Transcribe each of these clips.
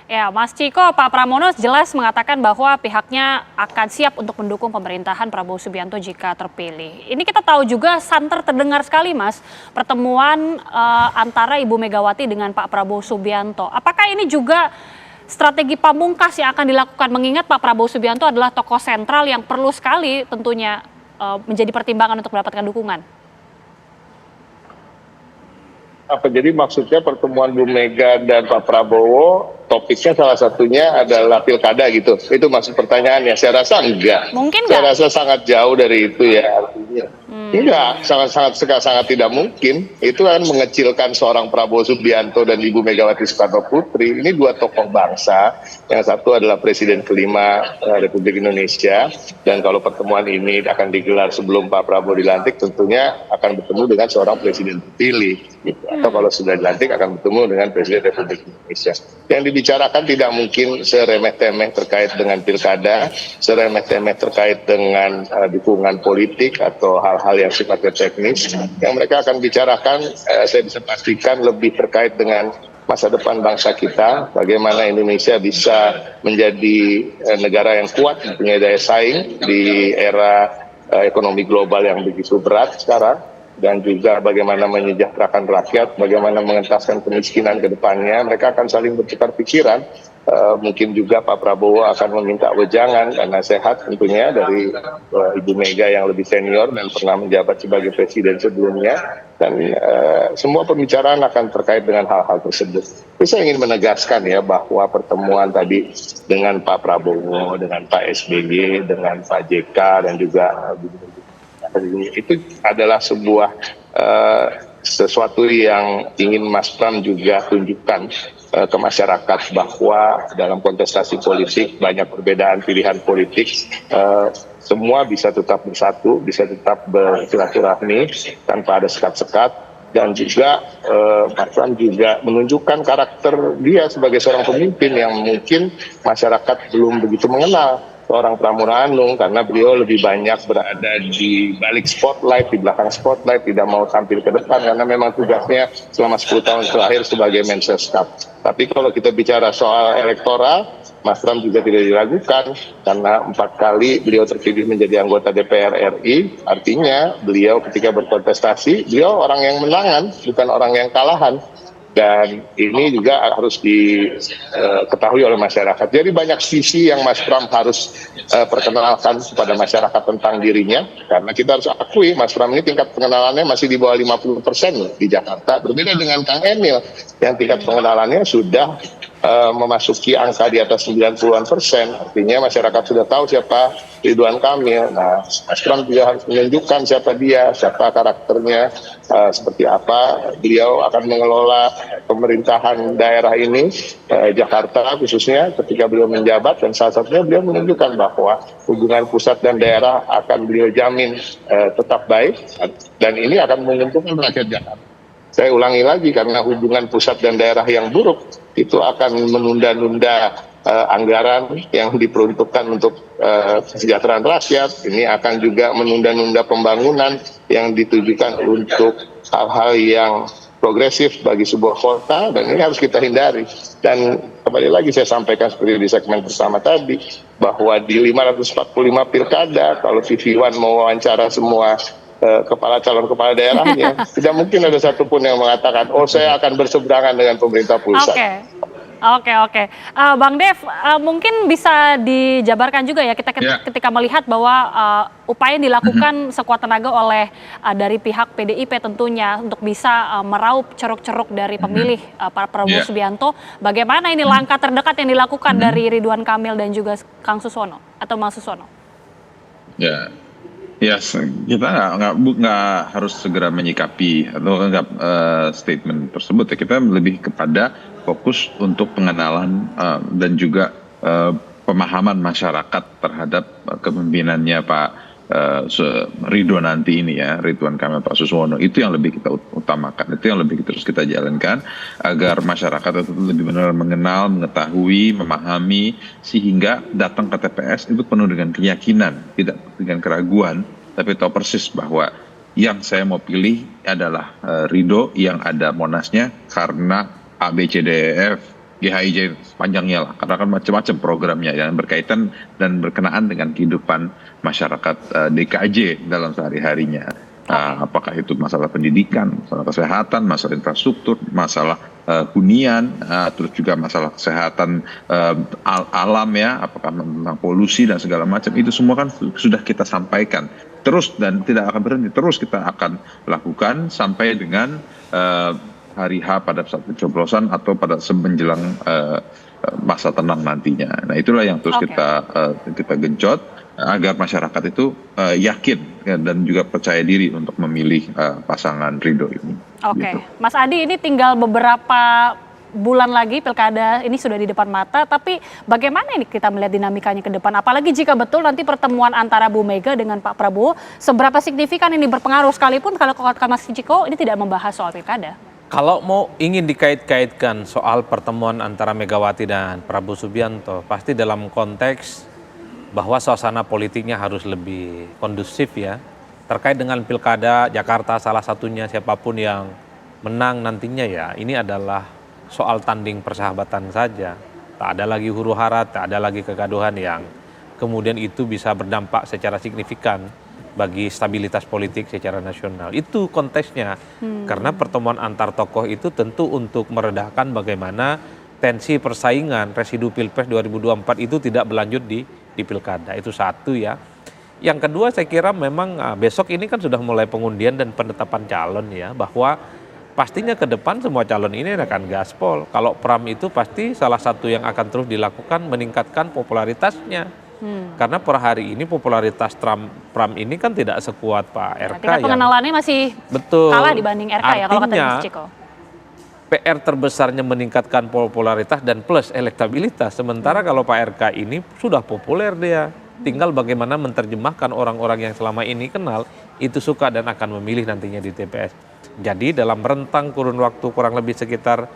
Ya, Mas Ciko, Pak Pramono jelas mengatakan bahwa pihaknya akan siap untuk mendukung pemerintahan Prabowo Subianto jika terpilih. Ini kita tahu juga santer terdengar sekali, Mas, pertemuan antara Ibu Megawati dengan Pak Prabowo Subianto. Apakah ini juga strategi pamungkas yang akan dilakukan, mengingat Pak Prabowo Subianto adalah tokoh sentral yang perlu sekali tentunya menjadi pertimbangan untuk mendapatkan dukungan? Jadi maksudnya pertemuan Bu Mega dan Pak Prabowo topiknya salah satunya adalah pilkada gitu. Itu maksud pertanyaannya. Saya rasa enggak. Mungkin Saya nggak? rasa sangat jauh dari itu ya artinya. Enggak, sangat tidak mungkin. Itu kan mengecilkan seorang Prabowo Subianto dan Ibu Megawati Soekarno Putri. Ini dua tokoh bangsa. Yang satu adalah Presiden kelima Republik Indonesia. Dan kalau pertemuan ini akan digelar sebelum Pak Prabowo dilantik, tentunya akan bertemu dengan seorang presiden terpilih. Gitu. Atau kalau sudah dilantik akan bertemu dengan Presiden Republik Indonesia. Yang dibicarakan tidak mungkin seremeh-temeh terkait dengan pilkada, seremeh-temeh terkait dengan dukungan politik atau hal-hal yang sifatnya teknis. Yang mereka akan bicarakan, saya bisa pastikan lebih terkait dengan masa depan bangsa kita, bagaimana Indonesia bisa menjadi negara yang kuat, mempunyai daya saing di era ekonomi global yang begitu berat sekarang, dan juga bagaimana menyejahterakan rakyat, bagaimana mengentaskan kemiskinan ke depannya. Mereka akan saling bertukar pikiran. Mungkin juga Pak Prabowo akan meminta wejangan dan nasihat tentunya dari Ibu Mega yang lebih senior dan pernah menjabat sebagai presiden sebelumnya. Dan semua pembicaraan akan terkait dengan hal-hal tersebut. Tapi saya ingin menegaskan ya bahwa pertemuan tadi dengan Pak Prabowo, dengan Pak SBY, dengan Pak JK dan juga itu adalah sebuah sesuatu yang ingin Mas Pram juga tunjukkan ke masyarakat bahwa dalam kontestasi politik banyak perbedaan pilihan politik, semua bisa tetap bersatu, bisa tetap bersilaturahmi tanpa ada sekat-sekat, dan juga Mas Pram juga menunjukkan karakter dia sebagai seorang pemimpin yang mungkin masyarakat belum begitu mengenal. Seorang Pramona Anung, karena beliau lebih banyak berada di balik spotlight, di belakang spotlight, tidak mau tampil ke depan karena memang tugasnya selama 10 tahun terakhir sebagai Mensesnek. Tapi kalau kita bicara soal elektoral, Mas Pram juga tidak diragukan karena 4 kali beliau terpilih menjadi anggota DPR RI, artinya beliau ketika berkontestasi, beliau orang yang menangan, bukan orang yang kalahan. Dan ini juga harus diketahui oleh masyarakat. Jadi banyak sisi yang Mas Pram harus perkenalkan kepada masyarakat tentang dirinya. Karena kita harus akui Mas Pram ini tingkat pengenalannya masih di bawah 50% di Jakarta. Berbeda dengan Kang Emil yang tingkat pengenalannya sudah memasuki angka di atas 90%. Artinya masyarakat sudah tahu siapa Ridwan Kamil. Nah, Mas Pram juga harus menunjukkan siapa dia, siapa karakternya, seperti apa beliau akan mengelola pemerintahan daerah ini, Jakarta khususnya ketika beliau menjabat, dan salah satunya beliau menunjukkan bahwa hubungan pusat dan daerah akan beliau jamin tetap baik, dan ini akan menguntungkan rakyat Jakarta. Saya ulangi lagi, karena hubungan pusat dan daerah yang buruk itu akan menunda-nunda anggaran yang diperuntukkan untuk kesejahteraan rakyat. Ini akan juga menunda-nunda pembangunan yang ditujukan untuk hal-hal yang progresif bagi sebuah kota, dan ini harus kita hindari. Dan kembali lagi saya sampaikan seperti di segmen pertama tadi, bahwa di 545 pilkada, kalau TV One mau wawancara semua calon kepala daerahnya, tidak mungkin ada satupun yang mengatakan, oh saya akan berseberangan dengan pemerintah pusat. Oke. Bang Dev, mungkin bisa dijabarkan juga ya ketika melihat bahwa upaya yang dilakukan sekuat tenaga oleh dari pihak PDIP tentunya untuk bisa meraup ceruk-ceruk dari pemilih Pak Prabowo Subianto. Bagaimana ini langkah terdekat yang dilakukan dari Ridwan Kamil dan juga Kang Susono atau Mas Susono? Ya, kita nggak harus segera menyikapi atau menganggap statement tersebut ya. Kita lebih kepada fokus untuk pengenalan dan juga pemahaman masyarakat terhadap kepemimpinannya Pak Ridwan nanti ini ya, Ridwan Kamil Pak Suswono. Itu yang lebih kita utamakan, itu yang lebih terus kita jalankan agar masyarakat itu lebih benar mengenal, mengetahui, memahami, sehingga datang ke TPS itu penuh dengan keyakinan, tidak dengan keraguan, tapi tahu persis bahwa yang saya mau pilih adalah Ridho yang ada Monasnya karena A, B, C, D, E, F. GHIJ sepanjangnya lah, karena kan macam-macam programnya yang berkaitan dan berkenaan dengan kehidupan masyarakat DKJ dalam sehari-harinya. Apakah itu masalah pendidikan, masalah kesehatan, masalah infrastruktur, masalah hunian, terus juga masalah kesehatan alam ya, apakah tentang polusi dan segala macam, itu semua kan sudah kita sampaikan terus dan tidak akan berhenti, terus kita akan lakukan sampai dengan hari H pada saat pencoblosan atau pada menjelang masa tenang nantinya. Nah itulah yang terus kita genjot agar masyarakat itu yakin ya, dan juga percaya diri untuk memilih pasangan Ridho ini. Oke, Gitu. Mas Adi, ini tinggal beberapa bulan lagi pilkada ini sudah di depan mata, tapi bagaimana ini kita melihat dinamikanya ke depan? Apalagi jika betul nanti pertemuan antara Bu Mega dengan Pak Prabowo, seberapa signifikan ini berpengaruh sekalipun kalau kata Mas Ciko ini tidak membahas soal pilkada? Kalau ingin dikait-kaitkan soal pertemuan antara Megawati dan Prabowo Subianto, pasti dalam konteks bahwa suasana politiknya harus lebih kondusif ya. Terkait dengan pilkada Jakarta salah satunya siapapun yang menang nantinya ya, ini adalah soal tanding persahabatan saja. Tak ada lagi huru-hara, tak ada lagi kegaduhan yang kemudian itu bisa berdampak secara signifikan bagi stabilitas politik secara nasional. Itu konteksnya. Karena pertemuan antar tokoh itu tentu untuk meredakan bagaimana tensi persaingan residu Pilpres 2024 itu tidak berlanjut di pilkada. Itu satu ya. Yang kedua saya kira memang besok ini kan sudah mulai pengundian dan penetapan calon ya, bahwa pastinya ke depan semua calon ini akan gaspol. Kalau Pram itu pasti salah satu yang akan terus dilakukan meningkatkan popularitasnya. Karena per hari ini popularitas Pram ini kan tidak sekuat Pak RK. Tingkat pengenalannya masih kalah dibanding RK ya kalau kata Mas Ciko. PR terbesarnya meningkatkan popularitas dan plus elektabilitas. Sementara kalau Pak RK ini sudah populer dia. Tinggal bagaimana menerjemahkan orang-orang yang selama ini kenal itu suka dan akan memilih nantinya di TPS. Jadi dalam rentang kurun waktu kurang lebih sekitar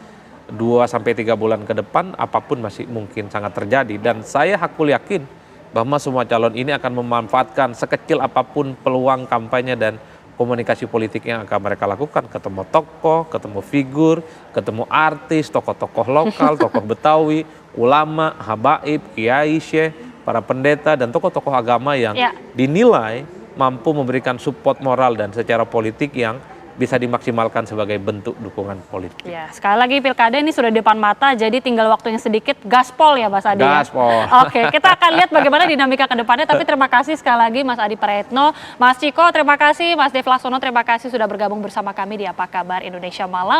2-3 bulan ke depan apapun masih mungkin sangat terjadi. Dan saya hakul yakin bahwa semua calon ini akan memanfaatkan sekecil apapun peluang kampanye dan komunikasi politik yang akan mereka lakukan, ketemu tokoh, ketemu figur, ketemu artis, tokoh-tokoh lokal, tokoh Betawi, ulama, habaib, kiai, syekh, para pendeta dan tokoh-tokoh agama yang dinilai mampu memberikan support moral dan secara politik yang bisa dimaksimalkan sebagai bentuk dukungan politik. Ya, sekali lagi pilkada ini sudah di depan mata, jadi tinggal waktunya sedikit gaspol ya Mas Adi. Gaspol. Oke, kita akan lihat bagaimana dinamika ke depannya, tapi terima kasih sekali lagi Mas Adi Praetno, Mas Ciko terima kasih, Mas Dev Laksono terima kasih sudah bergabung bersama kami di Apa Kabar Indonesia Malam.